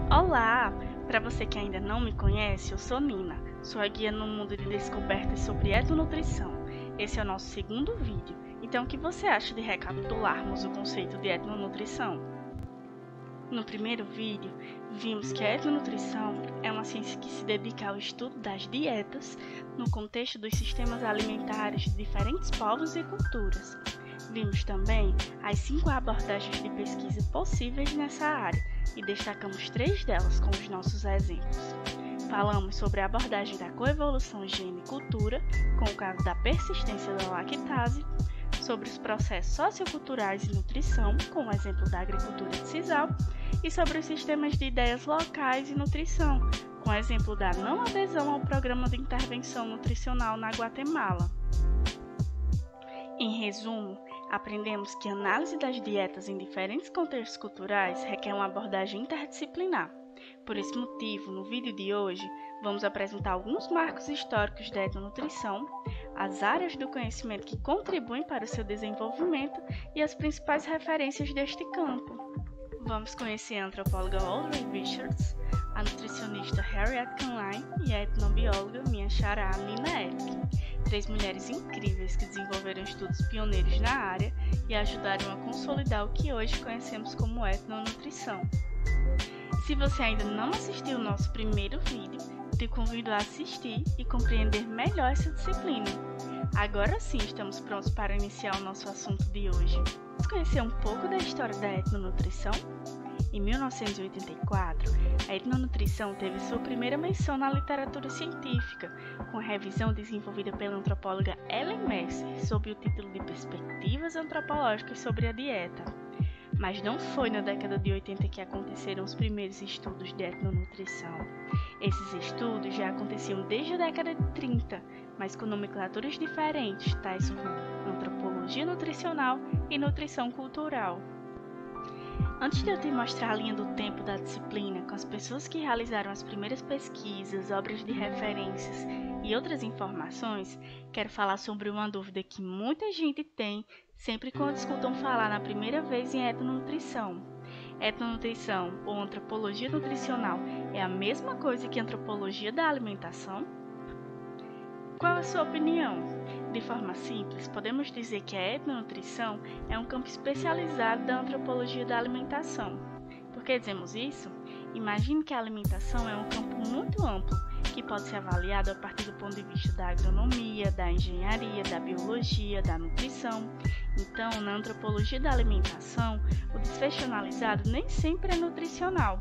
Olá! Para você que ainda não me conhece, eu sou Nina, sua guia no mundo de descobertas sobre etnonutrição. Esse é o nosso segundo vídeo, então o que você acha de recapitularmos o conceito de etnonutrição? No primeiro vídeo, vimos que a etnonutrição é uma ciência que se dedica ao estudo das dietas no contexto dos sistemas alimentares de diferentes povos e culturas. Vimos também as 5 abordagens de pesquisa possíveis nessa área e destacamos 3 delas como os nossos exemplos. Falamos sobre a abordagem da coevolução gene-cultura, com o caso da persistência da lactase, sobre os processos socioculturais e nutrição, com o exemplo da agricultura de sisal, e sobre os sistemas de ideias locais e nutrição, com o exemplo da não adesão ao programa de intervenção nutricional na Guatemala. Em resumo, aprendemos que a análise das dietas em diferentes contextos culturais requer uma abordagem interdisciplinar. Por esse motivo, no vídeo de hoje, vamos apresentar alguns marcos históricos da etnonutrição, as áreas do conhecimento que contribuem para o seu desenvolvimento e as principais referências deste campo. Vamos conhecer a antropóloga Audrey Richards, a nutricionista Harriet Conline e a etnobióloga minha xará Nina Erick, 3 mulheres incríveis que desenvolveram estudos pioneiros na área e ajudaram a consolidar o que hoje conhecemos como etnonutrição. Se você ainda não assistiu o nosso primeiro vídeo, te convido a assistir e compreender melhor essa disciplina. Agora sim, estamos prontos para iniciar o nosso assunto de hoje. Vamos conhecer um pouco da história da etnonutrição? Em 1984, a etnonutrição teve sua primeira menção na literatura científica, com a revisão desenvolvida pela antropóloga Ellen Mercer sob o título de Perspectivas Antropológicas sobre a Dieta. Mas não foi na década de 80 que aconteceram os primeiros estudos de etnonutrição. Esses estudos já aconteciam desde a década de 30, mas com nomenclaturas diferentes, tais como antropologia nutricional e nutrição cultural. Antes de eu te mostrar a linha do tempo da disciplina com as pessoas que realizaram as primeiras pesquisas, obras de referências e outras informações, quero falar sobre uma dúvida que muita gente tem sempre quando escutam falar na primeira vez em etnonutrição. Etnonutrição ou antropologia nutricional é a mesma coisa que antropologia da alimentação? Qual é a sua opinião? De forma simples, podemos dizer que a etnonutrição é um campo especializado da antropologia da alimentação. Por que dizemos isso? Imagine que a alimentação é um campo muito amplo, que pode ser avaliado a partir do ponto de vista da agronomia, da engenharia, da biologia, da nutrição. Então, na antropologia da alimentação, o desfecho analisado nem sempre é nutricional.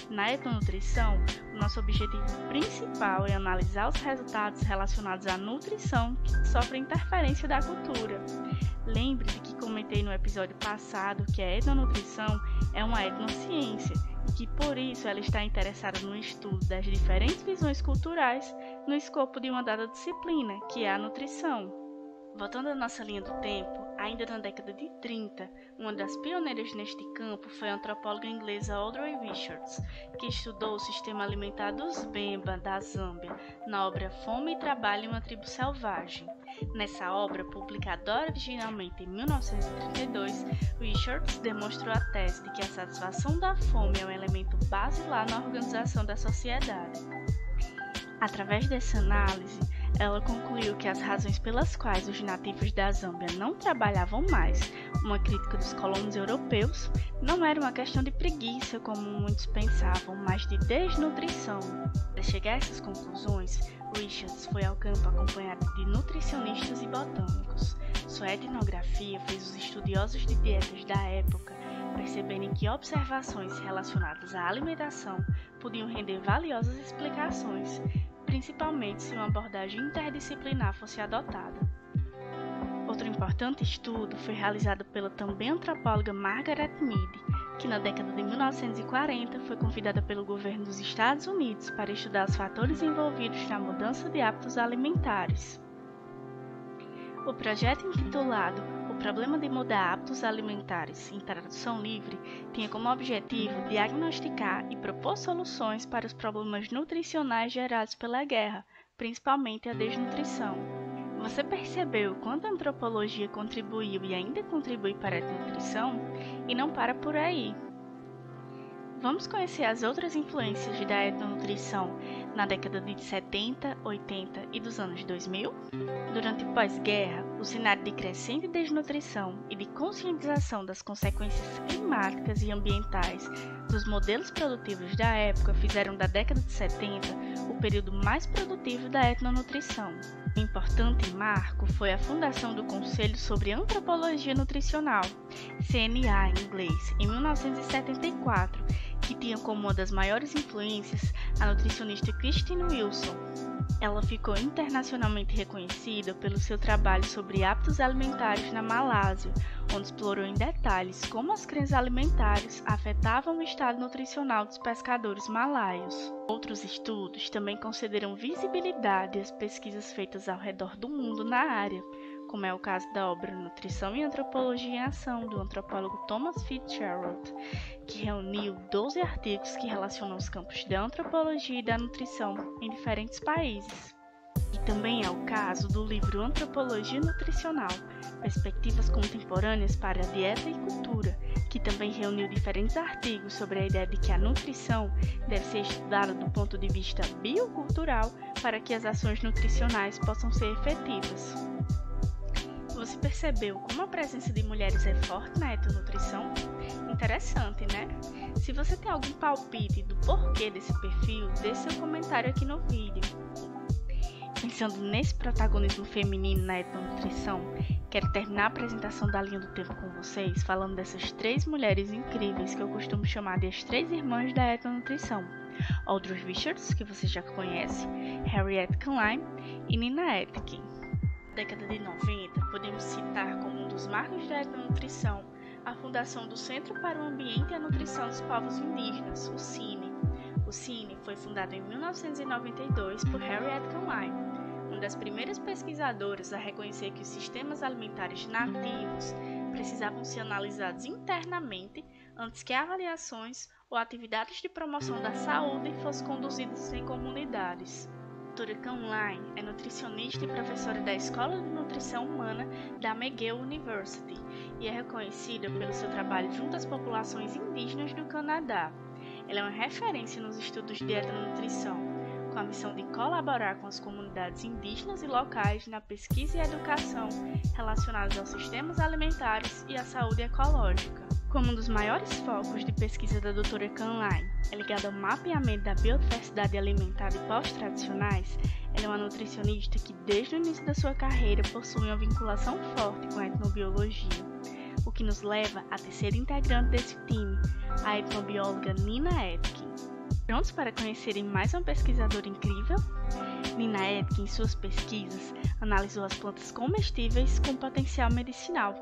Na etnonutrição, o nosso objetivo principal é analisar os resultados relacionados à nutrição que sofrem interferência da cultura. Lembre-se que comentei no episódio passado que a etnonutrição é uma etnociência e que por isso ela está interessada no estudo das diferentes visões culturais no escopo de uma dada disciplina, que é a nutrição. Voltando à nossa linha do tempo, ainda na década de 30, uma das pioneiras neste campo foi a antropóloga inglesa Audrey Richards, que estudou o sistema alimentar dos Bemba, da Zâmbia, na obra Fome e Trabalho em uma Tribo Selvagem. Nessa obra, publicada originalmente em 1932, Richards demonstrou a tese de que a satisfação da fome é um elemento basilar na organização da sociedade. Através dessa análise, ela concluiu que as razões pelas quais os nativos da Zâmbia não trabalhavam mais, uma crítica dos colonos europeus, não era uma questão de preguiça, como muitos pensavam, mas de desnutrição. Para chegar a essas conclusões, Richards foi ao campo acompanhado de nutricionistas e botânicos. Sua etnografia fez os estudiosos de dietas da época perceberem que observações relacionadas à alimentação podiam render valiosas explicações, principalmente se uma abordagem interdisciplinar fosse adotada. Outro importante estudo foi realizado pela também antropóloga Margaret Mead, que na década de 1940 foi convidada pelo governo dos Estados Unidos para estudar os fatores envolvidos na mudança de hábitos alimentares. O projeto intitulado O Problema de Mudar Hábitos Alimentares, em tradução livre, tinha como objetivo diagnosticar e propor soluções para os problemas nutricionais gerados pela guerra, principalmente a desnutrição. Você percebeu quanto a antropologia contribuiu e ainda contribui para a nutrição? E não para por aí. Vamos conhecer as outras influências da etnonutrição na década de 70, 80 e dos anos 2000? Durante o pós-guerra, o cenário de crescente desnutrição e de conscientização das consequências climáticas e ambientais dos modelos produtivos da época fizeram da década de 70 o período mais produtivo da etnonutrição. Um importante marco foi a fundação do Conselho sobre Antropologia Nutricional, CNA em inglês, em 1974, que tinha como uma das maiores influências a nutricionista Christine Wilson. Ela ficou internacionalmente reconhecida pelo seu trabalho sobre hábitos alimentares na Malásia, onde explorou em detalhes como as crenças alimentares afetavam o estado nutricional dos pescadores malaios. Outros estudos também concederam visibilidade às pesquisas feitas ao redor do mundo na área, como é o caso da obra Nutrição e Antropologia em Ação, do antropólogo Thomas Fitzgerald, que reuniu 12 artigos que relacionam os campos da antropologia e da nutrição em diferentes países. E também é o caso do livro Antropologia Nutricional, Perspectivas Contemporâneas para a Dieta e Cultura, que também reuniu diferentes artigos sobre a ideia de que a nutrição deve ser estudada do ponto de vista biocultural para que as ações nutricionais possam ser efetivas. Você percebeu como a presença de mulheres é forte na etnonutrição? Interessante, né? Se você tem algum palpite do porquê desse perfil, deixe seu comentário aqui no vídeo. Pensando nesse protagonismo feminino na etnonutrição, quero terminar a apresentação da linha do tempo com vocês falando dessas 3 mulheres incríveis que eu costumo chamar de as 3 irmãs da etnonutrição. Audrey Richards, que você já conhece, Harriet Kahn e Nina Etkin. Na década de 90, podemos citar como um dos marcos da etnonutrição a fundação do Centro para o Ambiente e a Nutrição dos Povos Indígenas, o CINE. O CINE foi fundado em 1992 por Harriet Kahn, uma das primeiras pesquisadoras a reconhecer que os sistemas alimentares nativos precisavam ser analisados internamente antes que avaliações ou atividades de promoção da saúde fossem conduzidas em comunidades. A doutora Kahn é nutricionista e professora da Escola de Nutrição Humana da McGill University e é reconhecida pelo seu trabalho junto às populações indígenas do Canadá. Ela é uma referência nos estudos de etnonutrição, com a missão de colaborar com as comunidades indígenas e locais na pesquisa e educação relacionadas aos sistemas alimentares e à saúde ecológica. Como um dos maiores focos de pesquisa da doutora Kahn é ligado ao mapeamento da biodiversidade alimentar de povos tradicionais, ela é uma nutricionista que desde o início da sua carreira possui uma vinculação forte com a etnobiologia, o que nos leva à terceira integrante desse time, a etnobióloga Nina Etkin. Prontos para conhecerem mais uma pesquisadora incrível? Nina Etkin, em suas pesquisas, analisou as plantas comestíveis com potencial medicinal.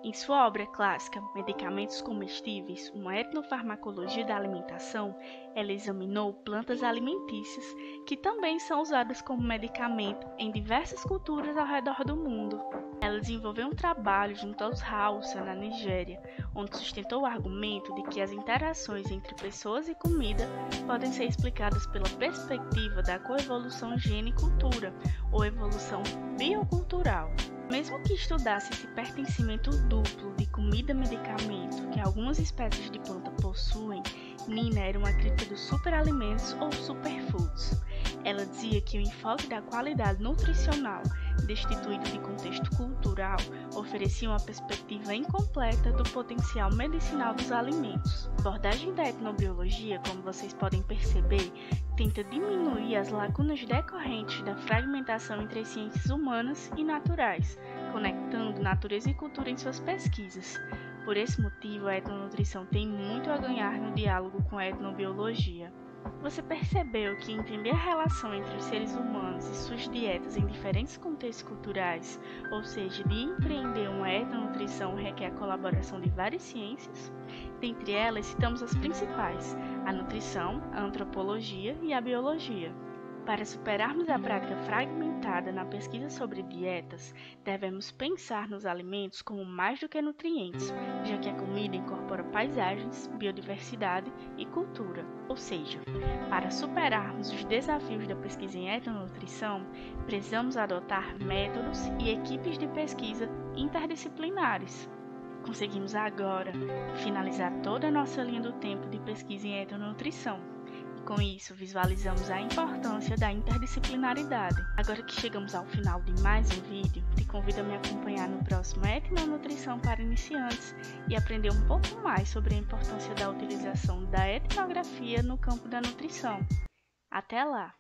Em sua obra clássica, Medicamentos Comestíveis, uma etnofarmacologia da alimentação, ela examinou plantas alimentícias que também são usadas como medicamento em diversas culturas ao redor do mundo. Ela desenvolveu um trabalho junto aos Hausa, na Nigéria, onde sustentou o argumento de que as interações entre pessoas e comida podem ser explicadas pela perspectiva da coevolução gene-cultura, ou evolução biocultural. Mesmo que estudasse esse pertencimento duplo de comida-medicamento que algumas espécies de planta possuem, Nina era uma crítica dos superalimentos ou superfoods. Ela dizia que o enfoque da qualidade nutricional, destituído de contexto cultural, oferecia uma perspectiva incompleta do potencial medicinal dos alimentos. A abordagem da etnobiologia, como vocês podem perceber, tenta diminuir as lacunas decorrentes da fragmentação entre as ciências humanas e naturais, conectando natureza e cultura em suas pesquisas. Por esse motivo, a etnonutrição tem muito a ganhar no diálogo com a etnobiologia. Você percebeu que entender a relação entre os seres humanos e suas dietas em diferentes contextos culturais, ou seja, de empreender uma etnonutrição, requer a colaboração de várias ciências? Dentre elas, citamos as principais: a nutrição, a antropologia e a biologia. Para superarmos a prática fragmentada na pesquisa sobre dietas, devemos pensar nos alimentos como mais do que nutrientes, já que a comida incorpora paisagens, biodiversidade e cultura. Ou seja, para superarmos os desafios da pesquisa em etnonutrição, precisamos adotar métodos e equipes de pesquisa interdisciplinares. conseguimos agora finalizar toda a nossa linha do tempo de pesquisa em etnonutrição. E com isso, visualizamos a importância da interdisciplinaridade. Agora que chegamos ao final de mais um vídeo, te convido a me acompanhar no próximo Etnonutrição para Iniciantes e aprender um pouco mais sobre a importância da utilização da etnografia no campo da nutrição. Até lá!